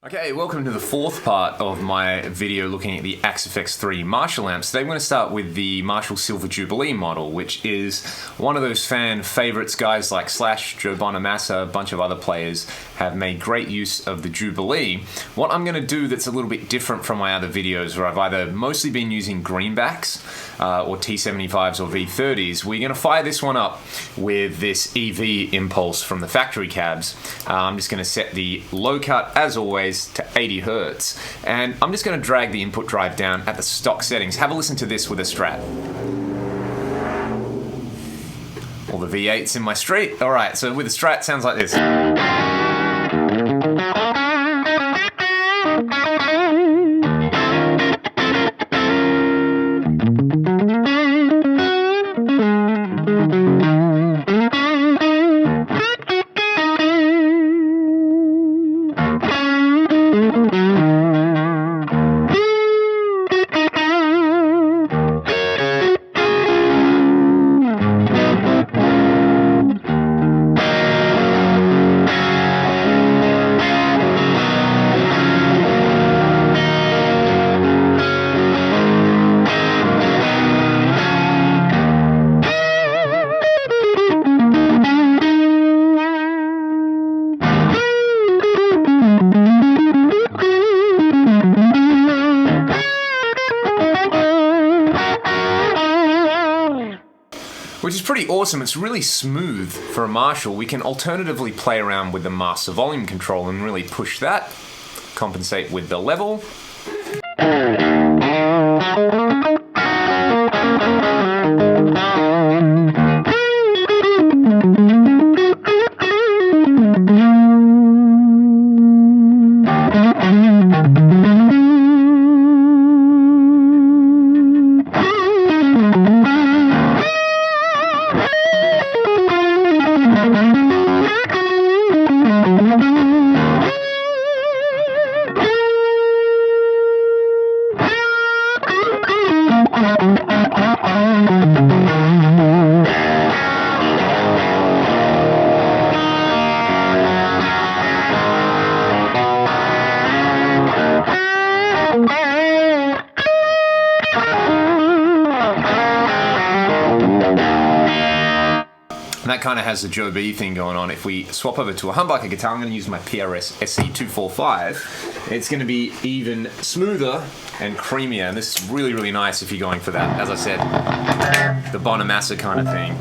Okay, welcome to the fourth part of my video looking at the Axe-Fx 3 Marshall amps. Today I'm going to start with the Marshall Silver Jubilee model, which is one of those fan favorites. Guys like Slash, Joe Bonamassa, a bunch of other players have made great use of the Jubilee. What I'm going to do that's a little bit different from my other videos, where I've either mostly been using greenbacks or T75s or V30s, we're going to fire this one up with this EV impulse from the factory cabs. I'm just going to set the low cut, as always, to 80 Hertz. And I'm just going to drag the input drive down at the stock settings. Have a listen to this with a Strat. All the V8s in my street. Alright, so with a Strat, sounds like this. Which is pretty awesome. It's really smooth for a Marshall. We can alternatively play around with the master volume control and really push that, compensate with the level. And that kind of has the Joe B thing going on. If we swap over to a humbucker guitar, I'm going to use my PRS SC245. It's going to be even smoother and creamier, and this is really, really nice if you're going for that, as I said, the Bonamassa kind of thing.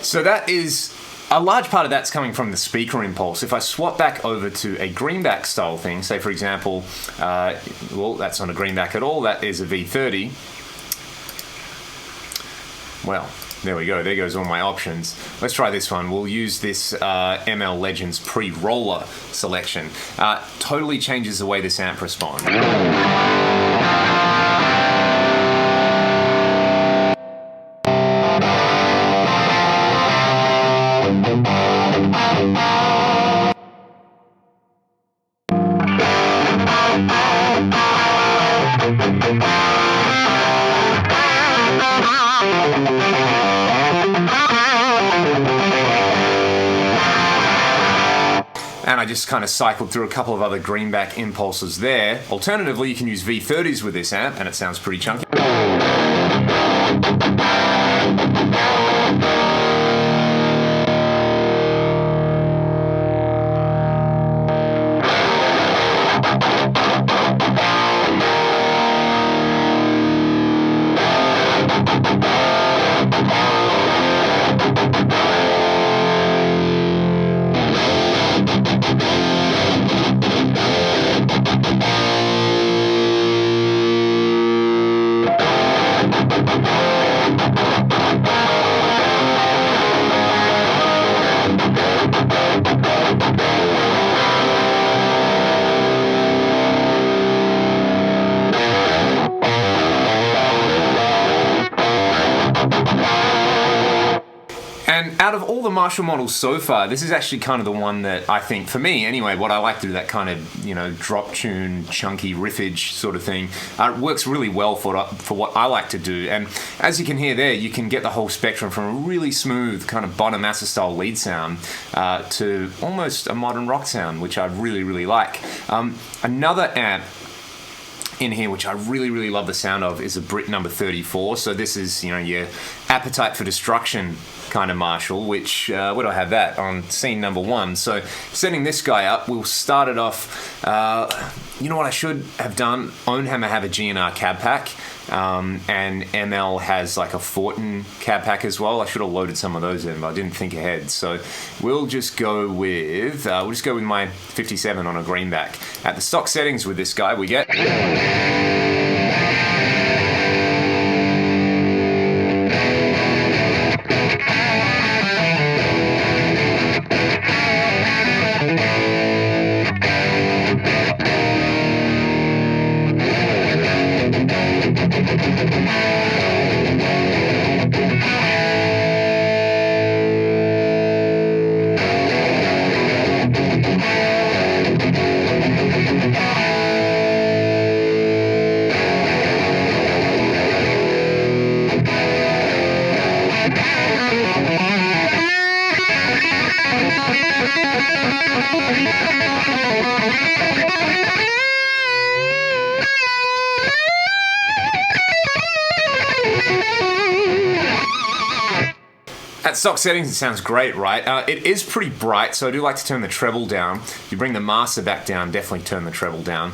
So that is, a large part of that's coming from the speaker impulse. If I swap back over to a greenback style thing, say for example, well, that's not a greenback at all, that is a V30. Well, there we go, there goes all my options. Let's try this one. We'll use this ML Legends pre-roller selection. Totally changes the way this amp responds. And I just kind of cycled through a couple of other greenback impulses there. Alternatively, you can use V30s with this amp, and it sounds pretty chunky. And out of all the Marshall models so far, this is actually kind of the one that I think, for me anyway, what I like to do, that kind of, you know, drop tune, chunky riffage sort of thing, works really well for what I like to do. And as you can hear there, you can get the whole spectrum from a really smooth kind of Bonamassa style lead sound to almost a modern rock sound, which I really, really like. Another amp in here which I really love the sound of is a Brit number 34. So this is, you know, your Appetite for Destruction kind of Marshall, which where do I have that? On scene number 1. So setting this guy up, we'll start it off. You know what I should have done? Ownhammer have a GNR cab pack, and ML has like a Fortin cab pack as well. I should have loaded some of those in, but I didn't think ahead. So we'll just go with my 57 on a greenback. At the stock settings with this guy, we get At stock settings, it sounds great, right? It is pretty bright, so I do like to turn the treble down. If you bring the master back down, definitely turn the treble down.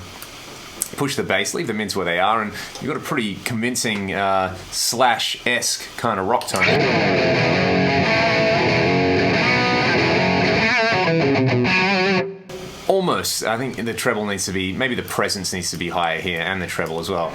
Push the bass, leave the mids where they are, and you've got a pretty convincing Slash-esque kind of rock tone. Almost. I think the treble needs to be, maybe the presence needs to be higher here, and the treble as well.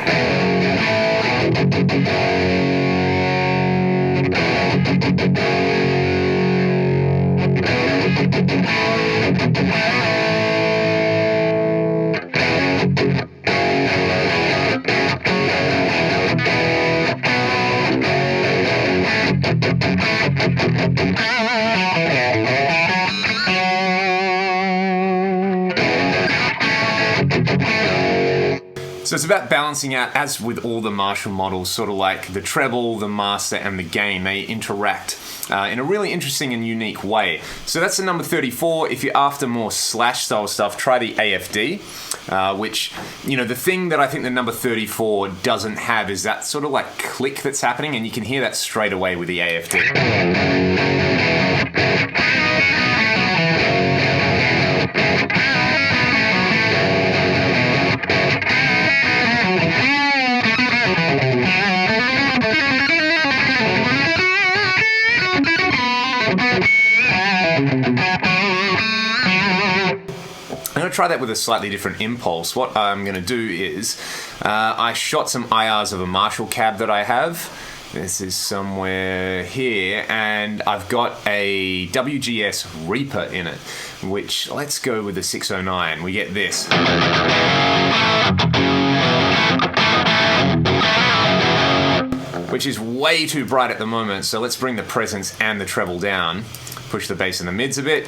So it's about balancing out, as with all the Marshall models, sort of like the treble, the master, and the gain. They interact in a really interesting and unique way. So that's the number 34. If you're after more Slash style stuff, try the AFD, which, you know, the thing that I think the number 34 doesn't have is that sort of like click that's happening, and you can hear that straight away with the AFD. I'm going to try that with a slightly different impulse. What I'm going to do is, I shot some IRs of a Marshall cab that I have. This is somewhere here, and I've got a WGS Reaper in it, which, let's go with the 609. We get this. Which is way too bright at the moment, so let's bring the presence and the treble down. Push the bass in the mids a bit.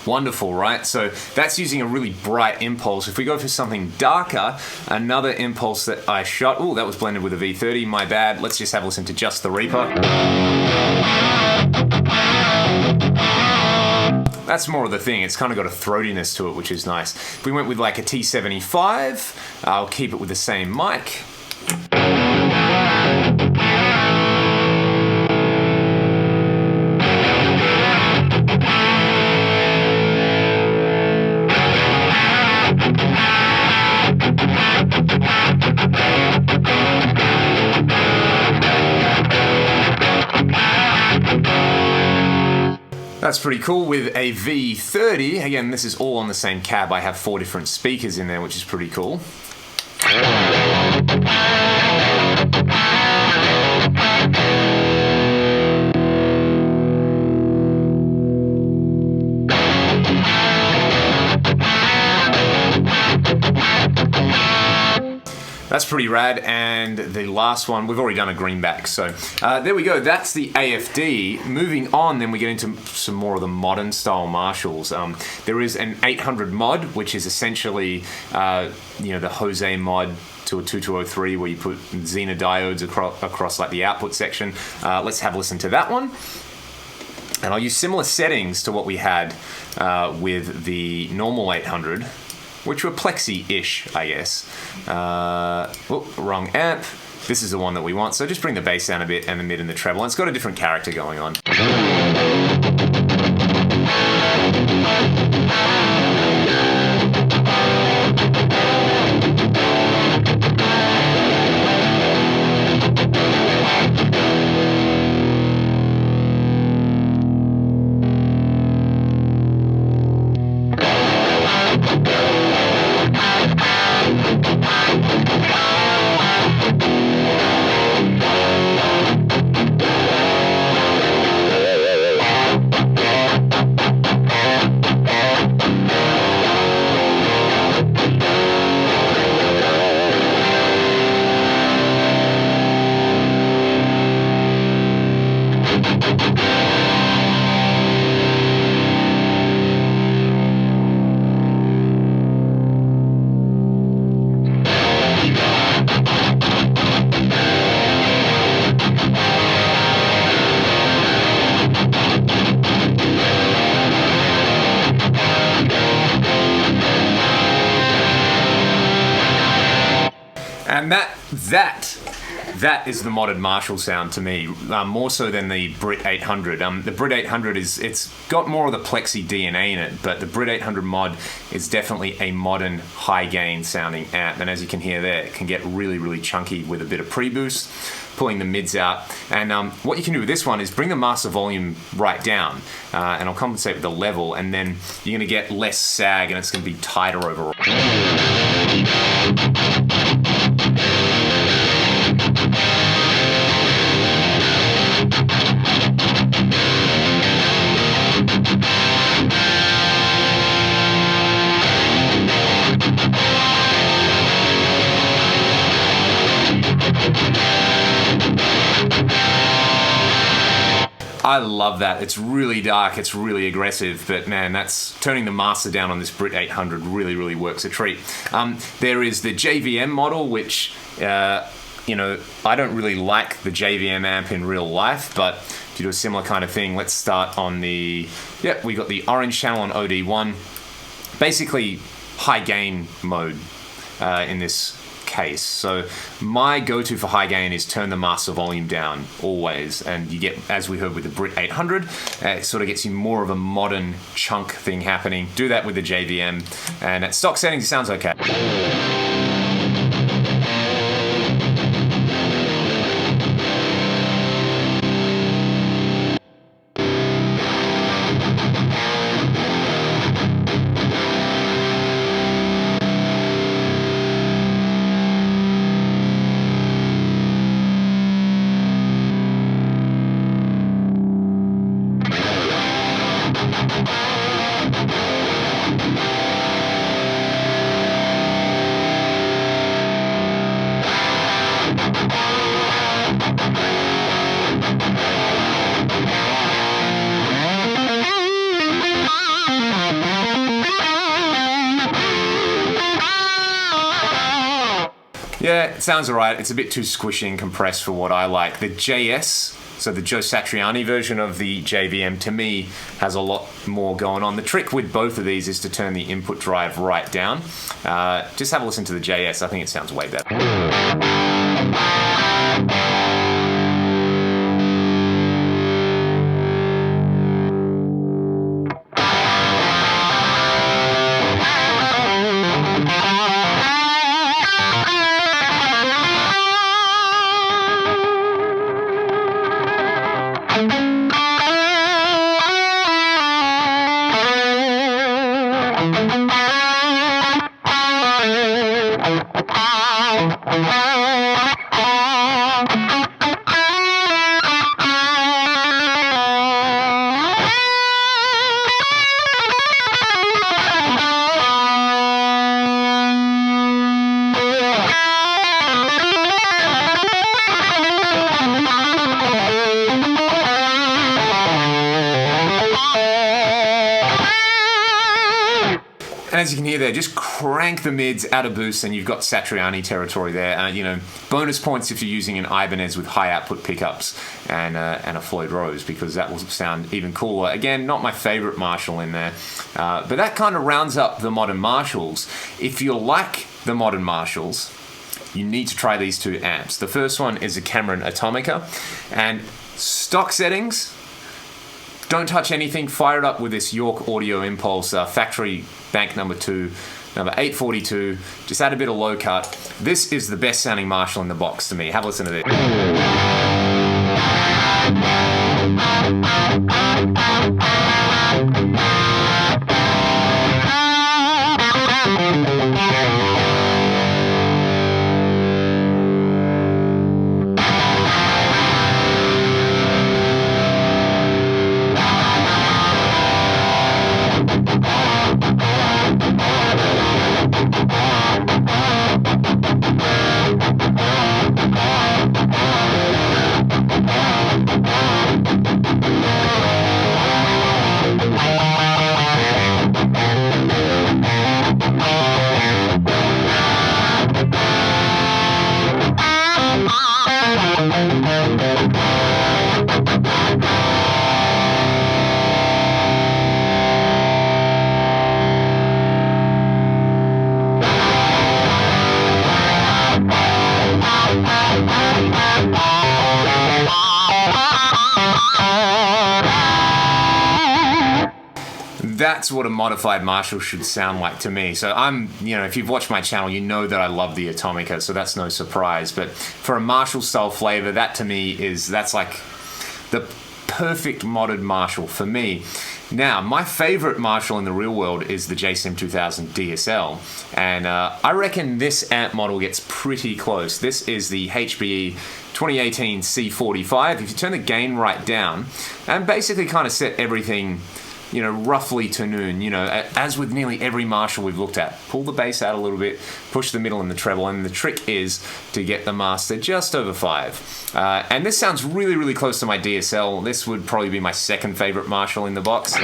Wonderful, right? So that's using a really bright impulse. If we go for something darker, another impulse that I shot, oh, that was blended with a V30, my bad. Let's just have a listen to just the Reaper. That's more of the thing. It's kind of got a throatiness to it, which is nice. If we went with like a T75, I'll keep it with the same mic. That's pretty cool with a V30. Again, this is all on the same cab. I have 4 different speakers in there, which is pretty cool. That's pretty rad, and the last one, we've already done a greenback, so there we go, that's the AFD. Moving on, then we get into some more of the modern style Marshalls. There is an 800 mod, which is essentially, the Jose mod to a 2203, where you put Zener diodes across like the output section. Let's have a listen to that one. And I'll use similar settings to what we had with the normal 800, which were plexi-ish, I guess. Wrong amp. This is the one that we want, so just bring the bass down a bit and the mid and the treble. And it's got a different character going on. And that is the modded Marshall sound to me, more so than the Brit 800. The Brit 800 it's got more of the plexi DNA in it, but the Brit 800 mod is definitely a modern high gain sounding amp. And as you can hear there, it can get really, really chunky with a bit of pre-boost, pulling the mids out. And what you can do with this one is bring the master volume right down, and I'll compensate with the level, and then you're going to get less sag and it's going to be tighter overall. I love that. It's really dark, it's really aggressive, but man, that's turning the master down on this Brit 800 really, really works a treat. There is the Jvm model, which, I don't really like the Jvm amp in real life, but to do a similar kind of thing, let's start on we got the orange channel on OD1, basically high gain mode in this case. So my go-to for high gain is turn the master volume down always, and you get, as we heard with the Brit 800, it sort of gets you more of a modern chunk thing happening. Do that with the JVM, and at stock settings it sounds okay. Yeah, it sounds alright. It's a bit too squishy and compressed for what I like. The JS, so the Joe Satriani version of the JVM, to me, has a lot more going on. The trick with both of these is to turn the input drive right down. Just have a listen to the JS. I think it sounds way better. And as you can hear there, just crank the mids, add a boost, and you've got Satriani territory there. You know, bonus points if you're using an Ibanez with high output pickups and a Floyd Rose, because that will sound even cooler. Again, not my favorite Marshall in there, but that kind of rounds up the modern Marshalls. If you like the modern Marshalls, you need to try these two amps. The first one is a Cameron Atomica, and stock settings, don't touch anything. Fire it up with this York Audio Impulse factory bank number 2, number 842. Just add a bit of low cut. This is the best sounding Marshall in the box to me. Have a listen to this. That's what a modified Marshall should sound like to me. So you know, if you've watched my channel, you know that I love the Atomica, so that's no surprise. But for a Marshall style flavor, that to me that's like the perfect modded Marshall for me. Now, my favorite Marshall in the real world is the JSIM 2000 DSL, and I reckon this amp model gets pretty close. This is the HBE 2018 C45. If you turn the gain right down and basically kind of set everything, you know, roughly to noon, you know, as with nearly every Marshall we've looked at. Pull the bass out a little bit, push the middle and the treble, and the trick is to get the master just over 5. And this sounds really, really close to my DSL. This would probably be my second favorite Marshall in the box.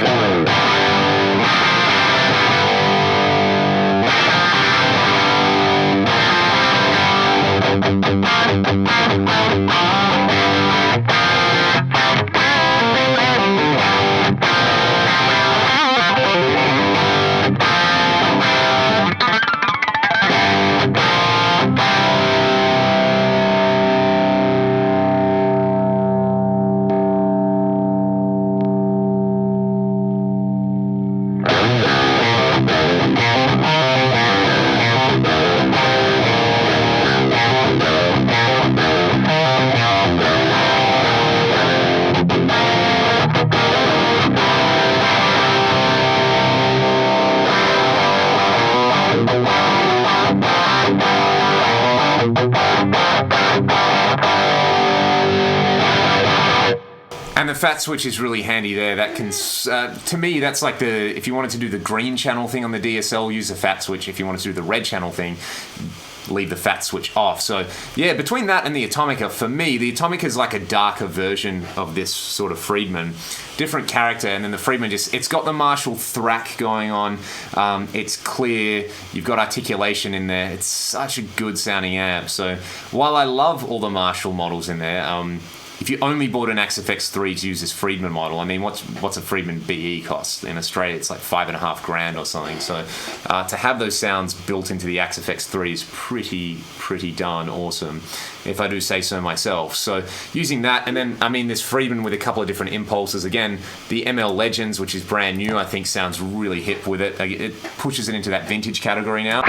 And the fat switch is really handy there. That can, to me, that's like if you wanted to do the green channel thing on the DSL, use the fat switch. If you wanted to do the red channel thing, leave the fat switch off. So yeah, between that and the Atomica, for me, the Atomica is like a darker version of this sort of Friedman. Different character, and then the Friedman it's got the Marshall thrack going on. It's clear, you've got articulation in there. It's such a good sounding amp. So while I love all the Marshall models in there, if you only bought an Axe-FX3 to use this Friedman model, I mean, what's a Friedman BE cost? In Australia, it's like $5.5 grand or something. So to have those sounds built into the Axe-FX3 is pretty darn awesome, if I do say so myself. So using that, and then, I mean, this Friedman with a couple of different impulses. Again, the ML Legends, which is brand new, I think sounds really hip with it. It pushes it into that vintage category now.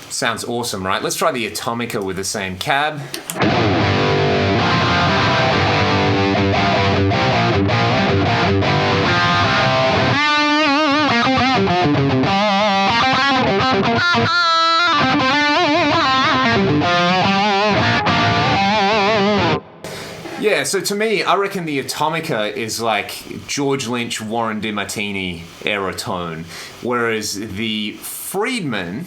Sounds awesome, right? Let's try the Atomica with the same cab. Yeah, so to me, I reckon the Atomica is like George Lynch, Warren DeMartini era tone, whereas the Friedman,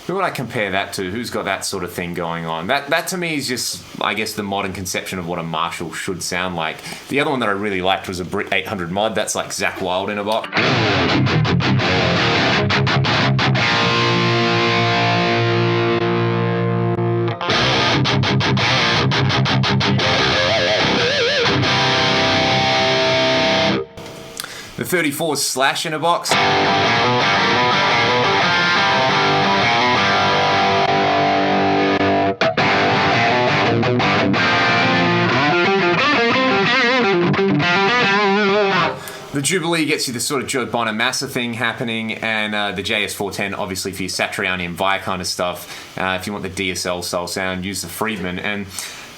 who would I compare that to? Who's got that sort of thing going on? That to me is just, I guess, the modern conception of what a Marshall should sound like. The other one that I really liked was a Brit 800 Mod. That's like Zakk Wylde in a box. The 34 Slash in a box. The Jubilee gets you the sort of Joe Bonamassa thing happening, and the JS410 obviously for your Satriani and Via kind of stuff. If you want the DSL style sound, use the Friedman. And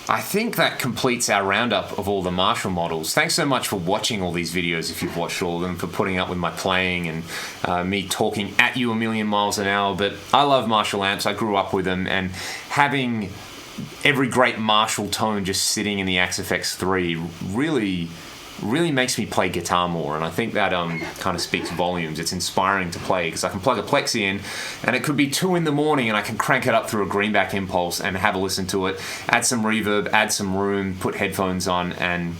I think that completes our roundup of all the Marshall models. Thanks so much for watching all these videos, if you've watched all of them, for putting up with my playing and me talking at you a million miles an hour. But I love Marshall amps. I grew up with them, and having every great Marshall tone just sitting in the Axe-Fx 3 really makes me play guitar more, and I think that kind of speaks volumes. It's inspiring to play because I can plug a Plexi in and it could be 2 in the morning and I can crank it up through a Greenback Impulse and have a listen to it, add some reverb, add some room, put headphones on, and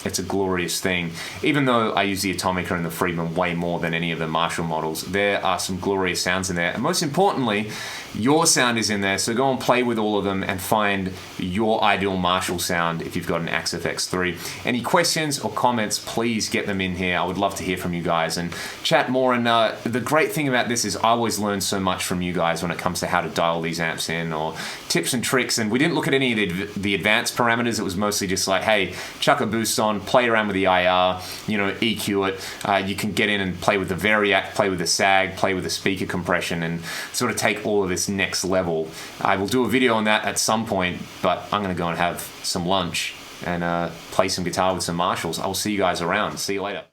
it's a glorious thing. Even though I use the Atomica and the Friedman way more than any of the Marshall models, there are some glorious sounds in there. And most importantly, your sound is in there, so go and play with all of them and find your ideal Marshall sound if you've got an Axe-Fx 3. Any questions or comments, please get them in here. I would love to hear from you guys and chat more. And the great thing about this is I always learn so much from you guys when it comes to how to dial these amps in, or tips and tricks. And we didn't look at any of the advanced parameters. It was mostly just like, hey, chuck a boost on, play around with the IR, you know, EQ it. You can get in and play with the Variac, play with the SAG, play with the speaker compression, and sort of take all of this next level. I will do a video on that at some point, but I'm going to go and have some lunch and play some guitar with some Marshalls. I will see you guys around. See you later.